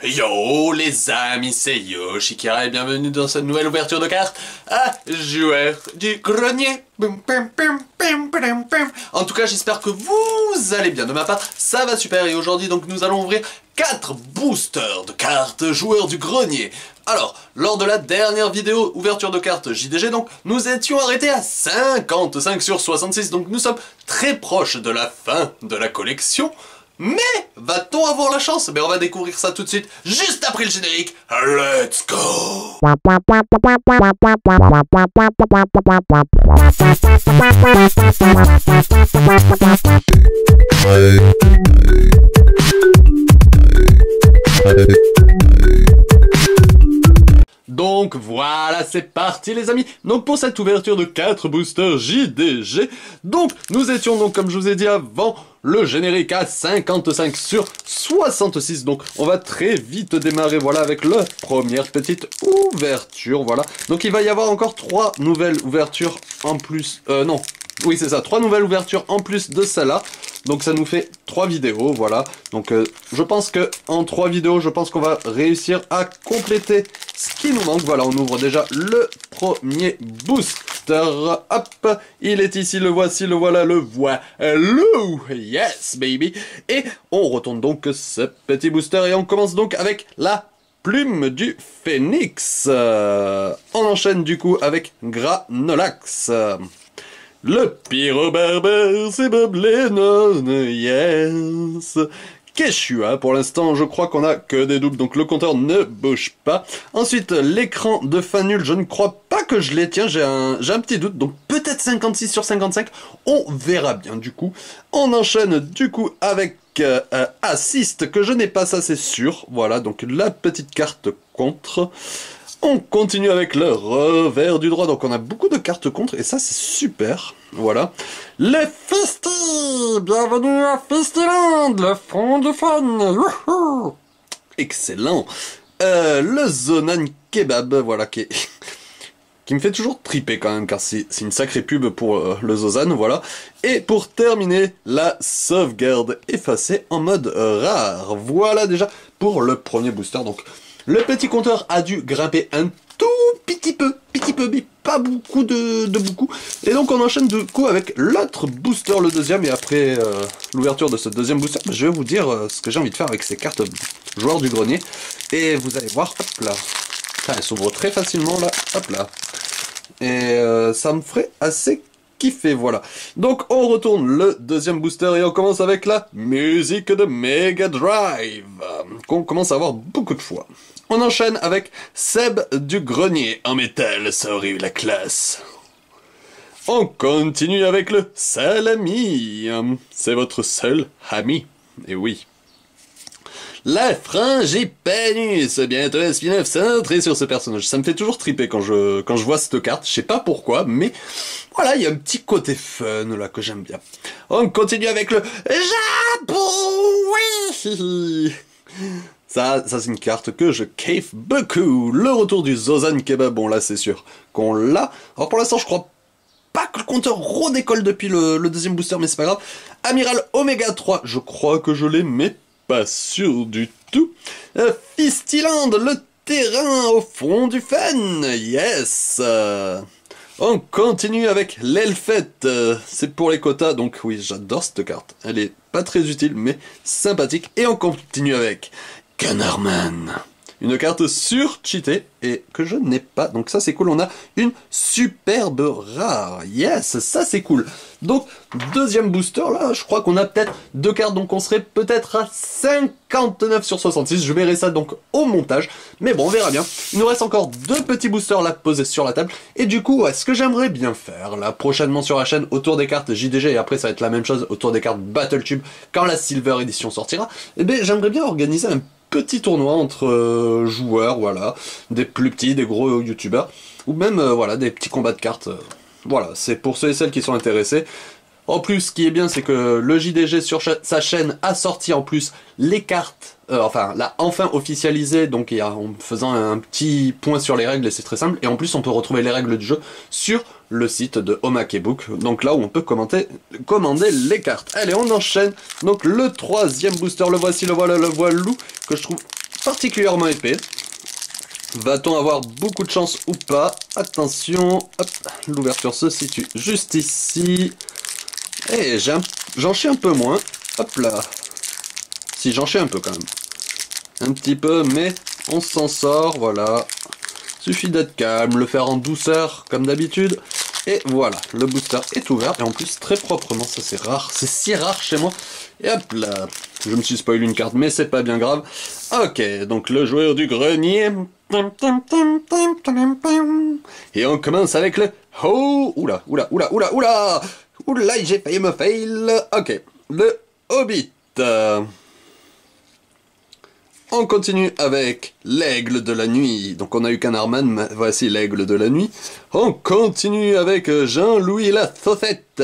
Yo les amis, c'est Yoshikara et bienvenue dans cette nouvelle ouverture de cartes à Joueur du Grenier. En tout cas, j'espère que vous allez bien. De ma part, ça va super et aujourd'hui donc nous allons ouvrir 4 boosters de cartes Joueurs du Grenier. Alors, lors de la dernière vidéo ouverture de cartes JDG, donc, nous étions arrêtés à 55 sur 66, donc nous sommes très proches de la fin de la collection. Mais va-t-on avoir la chance? On va découvrir ça tout de suite, juste après le générique. Let's go! Donc voilà, c'est parti les amis. Donc pour cette ouverture de 4 boosters JDG, donc nous étions donc comme je vous ai dit avant, le générique à 55 sur 66. Donc on va très vite démarrer voilà avec la première petite ouverture, voilà. Donc il va y avoir encore 3 nouvelles ouvertures en plus, non. Oui c'est ça, 3 nouvelles ouvertures en plus de celle-là. Donc ça nous fait 3 vidéos, voilà. Donc je pense que en 3 vidéos, je pense qu'on va réussir à compléter ce qui nous manque. Voilà, on ouvre déjà le premier booster. Hop, il est ici, le voici, le voilà, le voilà. Yes, baby. Et on retourne donc ce petit booster et on commence donc avec la plume du phénix. On enchaîne du coup avec Granolax. Le pyro-berbère, c'est Bob Lennon, yes. Quechua, pour l'instant, je crois qu'on a que des doubles, donc le compteur ne bouge pas. Ensuite, l'écran de fin nul, je ne crois pas que je l'ai, tiens, j'ai un petit doute, donc peut-être 56 sur 55, on verra bien du coup. On enchaîne du coup avec Assist, que je n'ai pas, ça c'est sûr, voilà, donc la petite carte contre. On continue avec le revers du droit, donc on a beaucoup de cartes contre, et ça c'est super, voilà. Les Fisty, bienvenue à Fistyland, le front du fun, wouhou. Excellent. Le Zonan Kebab, voilà, qui me fait toujours triper quand même, car c'est une sacrée pub pour le Zozan, voilà. Et pour terminer, la sauvegarde effacée en mode rare, voilà déjà pour le premier booster, donc... Le petit compteur a dû grimper un tout petit peu, mais pas beaucoup de beaucoup. Et donc on enchaîne du coup avec l'autre booster, le deuxième, et après l'ouverture de ce deuxième booster, je vais vous dire ce que j'ai envie de faire avec ces cartes joueurs du grenier. Et vous allez voir, hop là, ça s'ouvre très facilement là, hop là. Et ça me ferait assez kiffer, voilà. Donc on retourne le deuxième booster et on commence avec la musique de Mega Drive, qu'on commence à avoir beaucoup de fois. On enchaîne avec Seb du Grenier en métal, ça aurait eu la classe. On continue avec le Salami, c'est votre seul ami, et oui. La Frangipanius, bientôt un spin-off centré sur ce personnage. Ça me fait toujours triper quand je vois cette carte, je sais pas pourquoi, mais voilà, il y a un petit côté fun là que j'aime bien. On continue avec le Japon, oui. Ça c'est une carte que je kiffe beaucoup. Le retour du Zozan Kebab, bon là c'est sûr qu'on l'a. Alors pour l'instant je crois pas que le compteur redécolle depuis le deuxième booster, mais c'est pas grave. Amiral Oméga 3, je crois que je l'ai, mais pas sûr du tout. Fistyland, le terrain au fond du fun, yes. On continue avec l'Elfette, c'est pour les quotas, donc oui, j'adore cette carte. Elle est pas très utile, mais sympathique. Et on continue avec Gunnerman, une carte sur-cheatée et que je n'ai pas, donc ça c'est cool. On a une superbe rare, yes, ça c'est cool. Donc deuxième booster, là je crois qu'on a peut-être 2 cartes, donc on serait peut-être à 59 sur 66, je verrai ça donc au montage, mais bon on verra bien. Il nous reste encore 2 petits boosters là posés sur la table, et du coup ce que j'aimerais bien faire là prochainement sur la chaîne autour des cartes JDG, et après ça va être la même chose autour des cartes Battle Tube quand la Silver Edition sortira, et bien j'aimerais bien organiser un petit tournoi entre joueurs, voilà, des plus petits, des gros youtubeurs, ou même voilà, des petits combats de cartes, voilà, c'est pour ceux et celles qui sont intéressés. En plus, ce qui est bien, c'est que le JDG sur sa chaîne a sorti en plus les cartes, enfin, l'a enfin officialisé, donc en faisant un petit point sur les règles, et c'est très simple, et en plus on peut retrouver les règles du jeu sur le site de Omakebook, donc là où on peut commander les cartes. Allez, on enchaîne, donc le troisième booster, le voici, le voilà, le voilou, que je trouve particulièrement épais. Va-t-on avoir beaucoup de chance ou pas? Attention, hop, l'ouverture se situe juste ici. Et j'en chie un peu moins. Hop là. Si, j'en chie un peu quand même. Un petit peu, mais on s'en sort, voilà. Suffit d'être calme, le faire en douceur, comme d'habitude. Et voilà, le booster est ouvert, et en plus très proprement, ça c'est rare, c'est si rare chez moi. Et hop là, je me suis spoilé une carte, mais c'est pas bien grave. Ok, donc le joueur du grenier. Et on commence avec le... Oh, oula, j'ai failli me fail. Ok, le Hobbit. On continue avec l'aigle de la nuit. Donc on a eu Canarman, voici l'aigle de la nuit. On continue avec Jean-Louis la Saucette.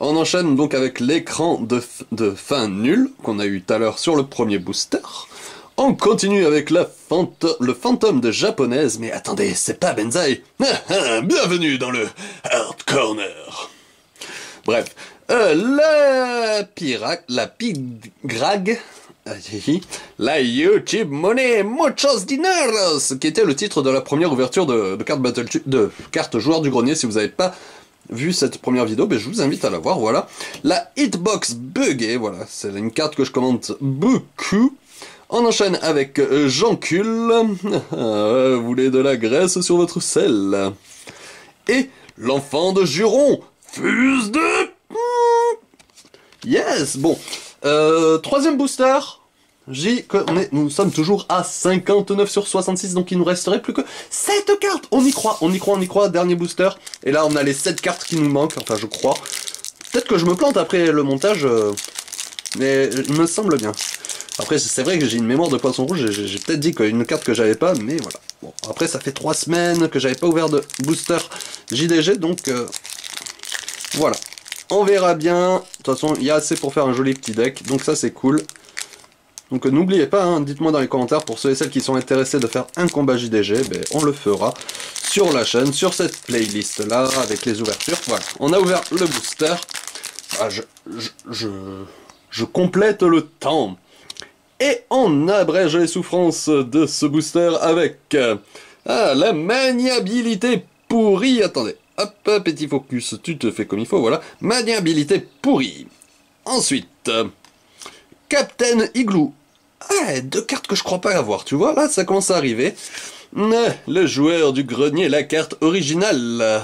On enchaîne donc avec l'écran de fin nul qu'on a eu tout à l'heure sur le premier booster. On continue avec le fantôme de japonaise. Mais attendez, c'est pas Benzaï. Bienvenue dans le Hard Corner. Bref, la pigrag. La YouTube Money Muchos Dineros, qui était le titre de la première ouverture de carte joueur du grenier. Si vous n'avez pas vu cette première vidéo, ben je vous invite à la voir. Voilà, la Hitbox Buggée, voilà, c'est une carte que je commente beaucoup. On enchaîne avec Jeancul. Vous voulez de la graisse sur votre selle. Et l'enfant de Juron, Fuse de... Yes, bon. Troisième booster. Nous sommes toujours à 59 sur 66, donc il nous resterait plus que 7 cartes. On y croit, dernier booster. Et là, on a les 7 cartes qui nous manquent, enfin je crois. Peut-être que je me plante après le montage, mais il me semble bien. Après, c'est vrai que j'ai une mémoire de poisson rouge, j'ai peut-être dit qu'une carte que j'avais pas, mais voilà. Bon, après, ça fait 3 semaines que j'avais pas ouvert de booster JDG, donc voilà. On verra bien. De toute façon, il y a assez pour faire un joli petit deck, donc ça c'est cool. Donc n'oubliez pas, hein, dites-moi dans les commentaires pour ceux et celles qui sont intéressés de faire un combat JDG, ben, on le fera sur la chaîne, sur cette playlist là, avec les ouvertures. Voilà, on a ouvert le booster. Ah, je complète le temps. Et on abrège les souffrances de ce booster avec la maniabilité pourrie. Attendez, hop, petit focus, tu te fais comme il faut, voilà. Maniabilité pourrie. Ensuite, Captain Igloo. Ah, 2 cartes que je crois pas avoir, tu vois, là ça commence à arriver. Le joueur du grenier, la carte originale.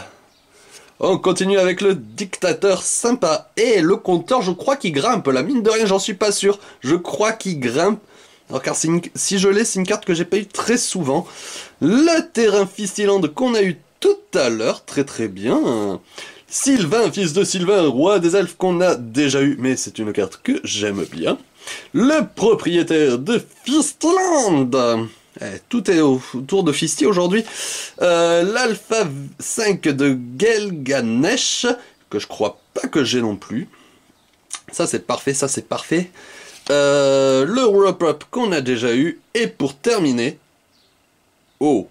On continue avec le dictateur sympa. Et le compteur, je crois qu'il grimpe, la mine de rien, j'en suis pas sûr. Je crois qu'il grimpe. Alors car si je l'ai, c'est une carte que j'ai pas eu très souvent. Le terrain Fistilande qu'on a eu tout à l'heure, très très bien. Sylvain, fils de Sylvain, roi des elfes qu'on a déjà eu, mais c'est une carte que j'aime bien. Le propriétaire de Fistland. Tout est autour de Fisty aujourd'hui. L'Alpha 5 de Gelganesh, que je crois pas que j'ai non plus. Ça c'est parfait, ça c'est parfait. Le Wrap-Up qu'on a déjà eu. Et pour terminer... Oh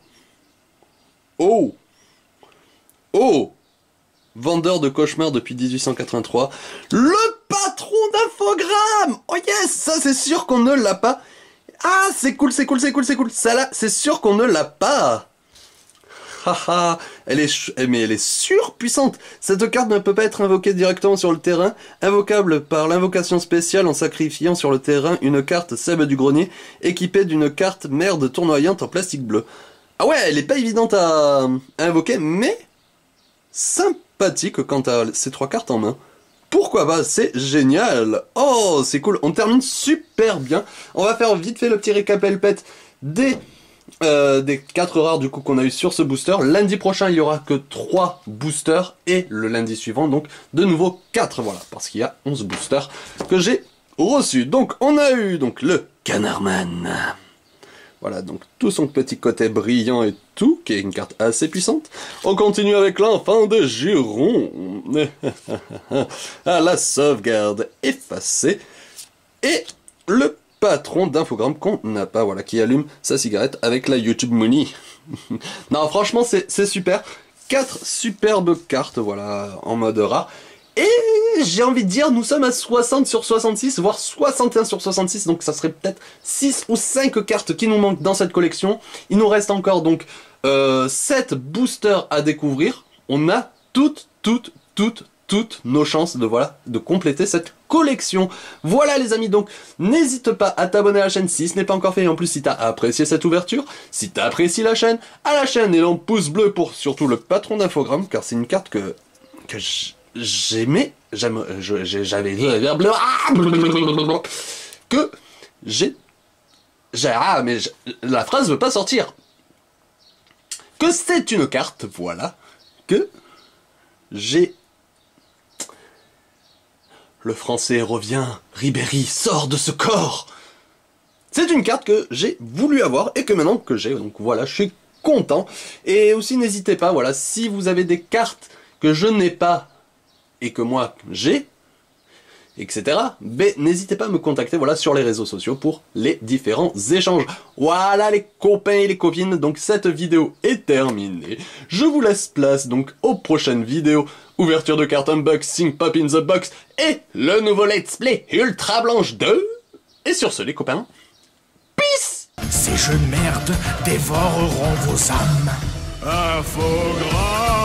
vendeur de cauchemars depuis 1883. Le patron d'Infogrames. Oh yes, ça c'est sûr qu'on ne l'a pas. Ah, c'est cool. Ça là, c'est sûr qu'on ne l'a pas. Haha, mais elle est surpuissante. Cette carte ne peut pas être invoquée directement sur le terrain. Invocable par l'invocation spéciale en sacrifiant sur le terrain une carte Seb du Grenier, équipée d'une carte merde tournoyante en plastique bleu. Ah ouais, elle est pas évidente à invoquer, mais sympathique quand t'as ces 3 cartes en main. Pourquoi pas, c'est génial. Oh, c'est cool, on termine super bien. On va faire vite fait le petit récapépète des 4 rares du coup qu'on a eu sur ce booster. Lundi prochain, il y aura que 3 boosters et le lundi suivant, donc de nouveau 4, voilà, parce qu'il y a 11 boosters que j'ai reçus. Donc on a eu donc le Canarman. Voilà, donc tout son petit côté brillant et tout, qui est une carte assez puissante. On continue avec l'enfant de Juron. À la sauvegarde effacée. Et le patron d'Infogrames qu'on n'a pas, voilà, qui allume sa cigarette avec la YouTube Money. Non, franchement, c'est super. 4 superbes cartes, voilà, en mode rare. Et j'ai envie de dire, nous sommes à 60 sur 66, voire 61 sur 66, donc ça serait peut-être 6 ou 5 cartes qui nous manquent dans cette collection. Il nous reste encore donc 7 boosters à découvrir. On a toutes nos chances de compléter cette collection. Voilà les amis, donc n'hésite pas à t'abonner à la chaîne si ce n'est pas encore fait. Et en plus, si t'as apprécié cette ouverture, si t'apprécies la chaîne, à la chaîne et l'en pouce bleu pour surtout le patron d'infogramme, car c'est une carte que j'aimais, j'avais que mais la phrase veut pas sortir. Que c'est une carte, voilà, que j'ai. Le français revient, Ribéry sort de ce corps. C'est une carte que j'ai voulu avoir et que maintenant que j'ai, donc voilà, je suis content. Et aussi n'hésitez pas, voilà, si vous avez des cartes que je n'ai pas et que moi j'ai, etc. Mais n'hésitez pas à me contacter voilà, sur les réseaux sociaux pour les différents échanges. Voilà les copains et les copines, donc cette vidéo est terminée. Je vous laisse place donc aux prochaines vidéos. Ouverture de carte unboxing, pop in the box et le nouveau let's play Ultra Blanche 2. Et sur ce les copains, peace. Ces jeux de merde dévoreront vos âmes. Infogrames.